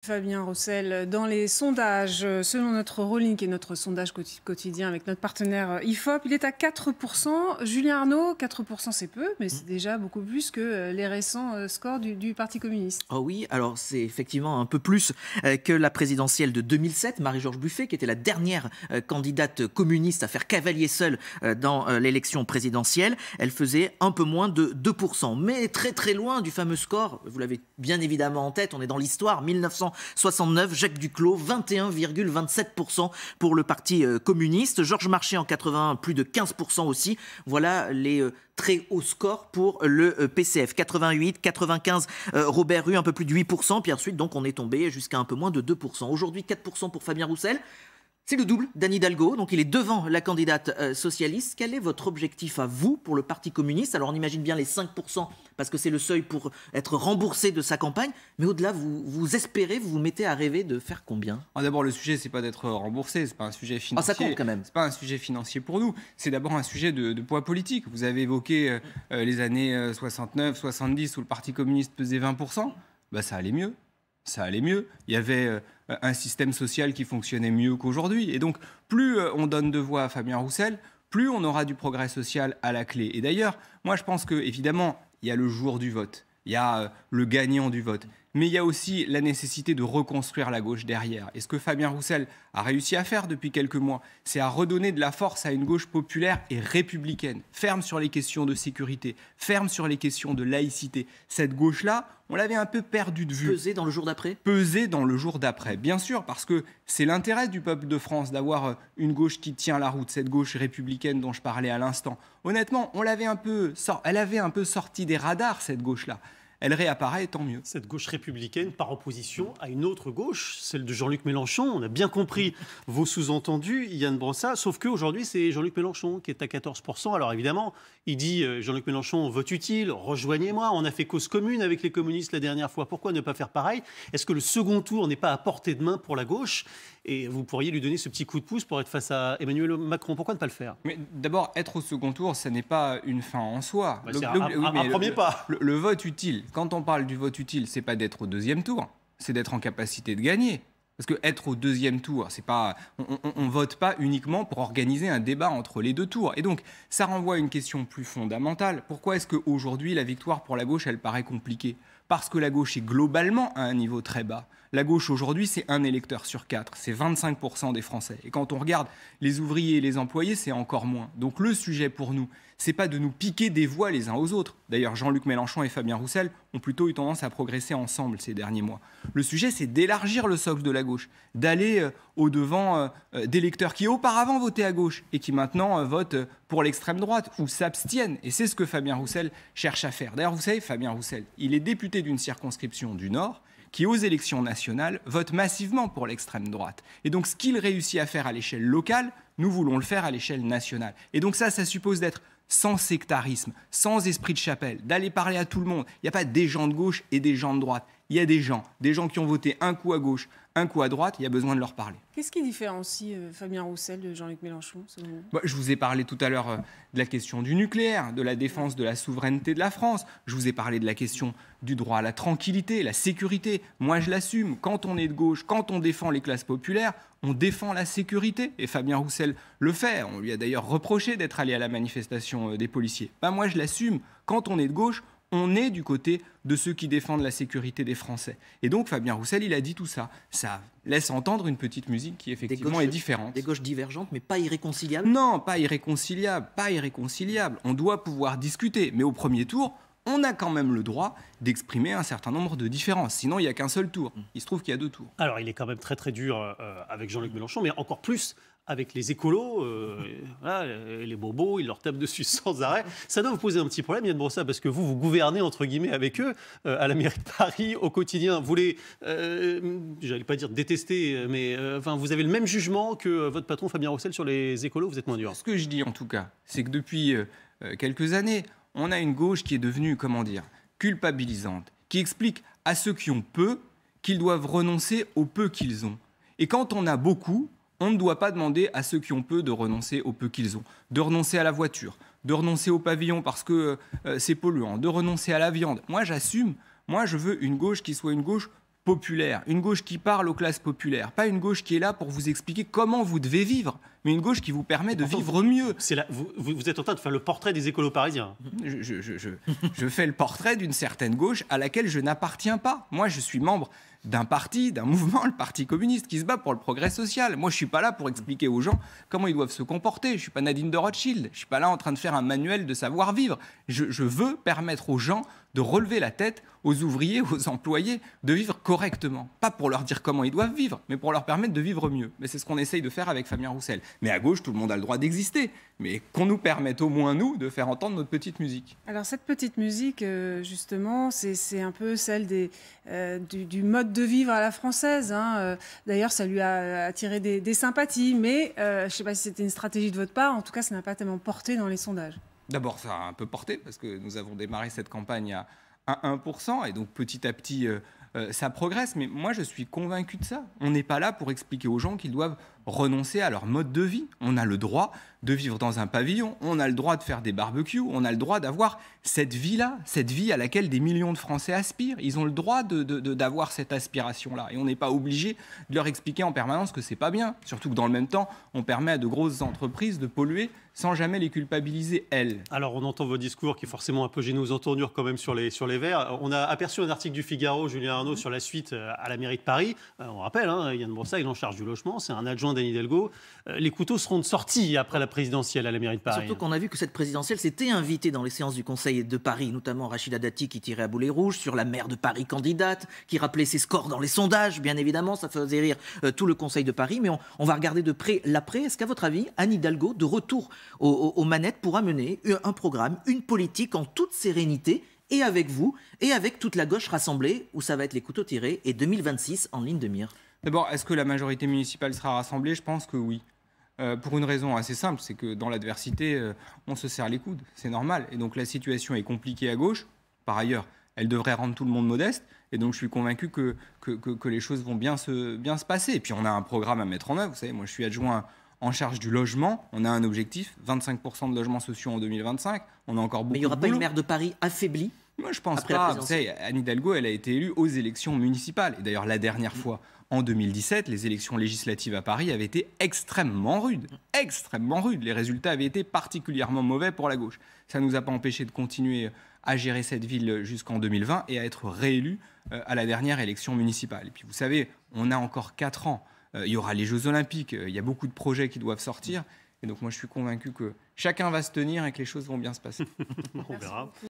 Fabien Roussel, dans les sondages, selon notre Rolling, qui est notre sondage quotidien avec notre partenaire IFOP, il est à 4%. Julien Arnaud, 4% c'est peu, mais c'est déjà beaucoup plus que les récents scores du Parti communiste. Oh oui, alors c'est effectivement un peu plus que la présidentielle de 2007, Marie-Georges Buffet, qui était la dernière candidate communiste à faire cavalier seul dans l'élection présidentielle. Elle faisait un peu moins de 2%, mais très très loin du fameux score, vous l'avez bien évidemment en tête, on est dans l'histoire, 1969, Jacques Duclos, 21,27% pour le Parti communiste. Georges Marchais en 81, plus de 15% aussi. Voilà les très hauts scores pour le PCF. 88, 95, Robert Rue, un peu plus de 8%. Puis ensuite, donc, on est tombé jusqu'à un peu moins de 2%. Aujourd'hui, 4% pour Fabien Roussel. C'est le double d'Anne Hidalgo, donc il est devant la candidate socialiste. Quel est votre objectif à vous pour le Parti communiste? Alors on imagine bien les 5% parce que c'est le seuil pour être remboursé de sa campagne, mais au-delà, vous espérez, vous vous mettez à rêver de faire combien? D'abord, le sujet, c'est pas d'être remboursé, c'est pas un sujet financier. Ah, ça compte quand même. C'est pas un sujet financier pour nous, c'est d'abord un sujet de poids politique. Vous avez évoqué les années 69, 70 où le Parti communiste pesait 20%, bah, ça allait mieux. Ça allait mieux. Il y avait un système social qui fonctionnait mieux qu'aujourd'hui. Et donc, plus on donne de voix à Fabien Roussel, plus on aura du progrès social à la clé. Et d'ailleurs, moi, je pense qu'évidemment, il y a le jour du vote. Il y a le gagnant du vote. Mais il y a aussi la nécessité de reconstruire la gauche derrière. Et ce que Fabien Roussel a réussi à faire depuis quelques mois, c'est à redonner de la force à une gauche populaire et républicaine, ferme sur les questions de sécurité, ferme sur les questions de laïcité. Cette gauche-là, on l'avait un peu perdue de vue. Peser dans le jour d'après? Peser dans le jour d'après, bien sûr, parce que c'est l'intérêt du peuple de France d'avoir une gauche qui tient la route, cette gauche républicaine dont je parlais à l'instant. Honnêtement, elle avait un peu sorti des radars, cette gauche-là. Elle réapparaît, tant mieux. Cette gauche républicaine par opposition à une autre gauche, celle de Jean-Luc Mélenchon. On a bien compris vos sous-entendus, Yann Brossat, sauf qu'aujourd'hui, c'est Jean-Luc Mélenchon qui est à 14%. Alors évidemment, il dit, Jean-Luc Mélenchon, vote utile, rejoignez-moi, on a fait cause commune avec les communistes la dernière fois, pourquoi ne pas faire pareil? Est-ce que le second tour n'est pas à portée de main pour la gauche? Et vous pourriez lui donner ce petit coup de pouce pour être face à Emmanuel Macron. Pourquoi ne pas le faire? Mais d'abord, être au second tour, ça n'est pas une fin en soi. C'est un premier pas. Le vote utile, quand on parle du vote utile, c'est pas d'être au deuxième tour, c'est d'être en capacité de gagner. Parce que être au deuxième tour, c'est pas, on vote pas uniquement pour organiser un débat entre les deux tours. Et donc, ça renvoie à une question plus fondamentale. Pourquoi est-ce qu'aujourd'hui, la victoire pour la gauche, elle paraît compliquée? Parce que la gauche est globalement à un niveau très bas. La gauche aujourd'hui, c'est un électeur sur 4, c'est 25% des Français. Et quand on regarde les ouvriers et les employés, c'est encore moins. Donc le sujet pour nous, c'est pas de nous piquer des voix les uns aux autres. D'ailleurs, Jean-Luc Mélenchon et Fabien Roussel ont plutôt eu tendance à progresser ensemble ces derniers mois. Le sujet, c'est d'élargir le socle de la gauche, d'aller au-devant d'électeurs qui auparavant votaient à gauche et qui maintenant votent pour l'extrême droite ou s'abstiennent. Et c'est ce que Fabien Roussel cherche à faire. D'ailleurs, vous savez, Fabien Roussel, il est député d'une circonscription du Nord qui, aux élections nationales, vote massivement pour l'extrême droite. Et donc, ce qu'il réussit à faire à l'échelle locale, nous voulons le faire à l'échelle nationale. Et donc ça suppose d'être sans sectarisme, sans esprit de chapelle, d'aller parler à tout le monde. Il n'y a pas des gens de gauche et des gens de droite. Il y a des gens qui ont voté un coup à gauche, un coup à droite, il y a besoin de leur parler. Qu'est-ce qui différencie Fabien Roussel de Jean-Luc Mélenchon, selon vous? Je vous ai parlé tout à l'heure de la question du nucléaire, de la défense de la souveraineté de la France. Je vous ai parlé de la question du droit à la tranquillité, la sécurité. Moi, je l'assume. Quand on est de gauche, quand on défend les classes populaires, on défend la sécurité. Et Fabien Roussel le fait. On lui a d'ailleurs reproché d'être allé à la manifestation des policiers. Moi, je l'assume. Quand on est de gauche, on est du côté de ceux qui défendent la sécurité des Français. Et donc, Fabien Roussel, il a dit tout ça. Ça laisse entendre une petite musique qui, effectivement, est différente. Des gauches divergentes, mais pas irréconciliables? Non, pas irréconciliables, pas irréconciliables. On doit pouvoir discuter. Mais au premier tour, on a quand même le droit d'exprimer un certain nombre de différences. Sinon, il n'y a qu'un seul tour. Il se trouve qu'il y a 2 tours. Alors, il est quand même très très dur avec Jean-Luc Mélenchon, mais encore plus avec les écolos, voilà, les bobos, ils leur tapent dessus sans arrêt. Ça doit vous poser un petit problème, Yann Brossat, parce que vous gouvernez, entre guillemets, avec eux, à la mairie de Paris, au quotidien. Vous les, j'allais pas dire détester, mais vous avez le même jugement que votre patron Fabien Roussel sur les écolos, vous êtes moins dur. Ce que je dis, en tout cas, c'est que depuis quelques années, on a une gauche qui est devenue, culpabilisante, qui explique à ceux qui ont peu qu'ils doivent renoncer au peu qu'ils ont. Et quand on a beaucoup, on ne doit pas demander à ceux qui ont peu de renoncer au peu qu'ils ont, de renoncer à la voiture, de renoncer au pavillon parce que c'est polluant, de renoncer à la viande. Moi, j'assume. Moi, je veux une gauche qui soit une gauche populaire, une gauche qui parle aux classes populaires, pas une gauche qui est là pour vous expliquer comment vous devez vivre, mais une gauche qui vous permet de vivre mieux. Vous êtes en train de faire le portrait des écolos parisiens. Je fais le portrait d'une certaine gauche à laquelle je n'appartiens pas. Moi, je suis membre d'un parti, d'un mouvement, le Parti communiste, qui se bat pour le progrès social. Moi, je ne suis pas là pour expliquer aux gens comment ils doivent se comporter. Je ne suis pas Nadine de Rothschild. Je ne suis pas là en train de faire un manuel de savoir-vivre. Je veux permettre aux gens de relever la tête, aux ouvriers, aux employés, de vivre correctement. Pas pour leur dire comment ils doivent vivre, mais pour leur permettre de vivre mieux. Mais c'est ce qu'on essaye de faire avec Fabien Roussel. Mais à gauche, tout le monde a le droit d'exister. Mais qu'on nous permette au moins, nous, de faire entendre notre petite musique. Alors cette petite musique, justement, c'est un peu celle du mode de vivre à la française. Hein. D'ailleurs, ça lui a attiré des sympathies, mais je ne sais pas si c'était une stratégie de votre part. En tout cas, ça n'a pas tellement porté dans les sondages. D'abord, ça a un peu porté, parce que nous avons démarré cette campagne à 1%, et donc petit à petit, ça progresse. Mais moi, je suis convaincu de ça. On n'est pas là pour expliquer aux gens qu'ils doivent renoncer à leur mode de vie. On a le droit de vivre dans un pavillon, on a le droit de faire des barbecues, on a le droit d'avoir cette vie-là, cette vie à laquelle des millions de Français aspirent. Ils ont le droit d'avoir cette aspiration-là. Et on n'est pas obligé de leur expliquer en permanence que c'est pas bien. Surtout que dans le même temps, on permet à de grosses entreprises de polluer sans jamais les culpabiliser, elles. Alors, on entend votre discours qui est forcément un peu gêné aux entournures quand même sur les Verts. On a aperçu un article du Figaro, Julien Arnaud, sur la suite à la mairie de Paris. On rappelle, Yann Brossat, il est en charge du logement, c'est un adjoint d'Anne Hidalgo. Les couteaux seront de sortie après la présidentielle à la mairie de Paris. Surtout qu'on a vu que cette présidentielle s'était invitée dans les séances du Conseil de Paris, notamment Rachida Dati qui tirait à boulet rouge sur la maire de Paris candidate, qui rappelait ses scores dans les sondages, bien évidemment, ça faisait rire tout le Conseil de Paris, mais on va regarder de près l'après. Est-ce qu'à votre avis, Anne Hidalgo, de retour aux manettes, pourra mener un programme, une politique en toute sérénité, et avec vous, et avec toute la gauche rassemblée, où ça va être les couteaux tirés, et 2026 en ligne de mire? D'abord, est-ce que la majorité municipale sera rassemblée? Je pense que oui. Pour une raison assez simple, c'est que dans l'adversité, on se serre les coudes, c'est normal. Et donc la situation est compliquée à gauche. Par ailleurs, elle devrait rendre tout le monde modeste. Et donc je suis convaincu que les choses vont bien se passer. Et puis on a un programme à mettre en œuvre. Vous savez, moi je suis adjoint en charge du logement. On a un objectif, 25% de logements sociaux en 2025. On a encore beaucoup de boulot. Mais il n'y aura pas une maire de Paris affaiblie? Moi, je pense pas. Vous savez, Anne Hidalgo, elle a été élue aux élections municipales. Et d'ailleurs, la dernière fois, en 2017, les élections législatives à Paris avaient été extrêmement rudes. Extrêmement rudes. Les résultats avaient été particulièrement mauvais pour la gauche. Ça ne nous a pas empêché de continuer à gérer cette ville jusqu'en 2020 et à être réélu à la dernière élection municipale. Et puis, vous savez, on a encore 4 ans. Il y aura les Jeux Olympiques. Il y a beaucoup de projets qui doivent sortir. Et donc, moi, je suis convaincu que chacun va se tenir et que les choses vont bien se passer. On verra.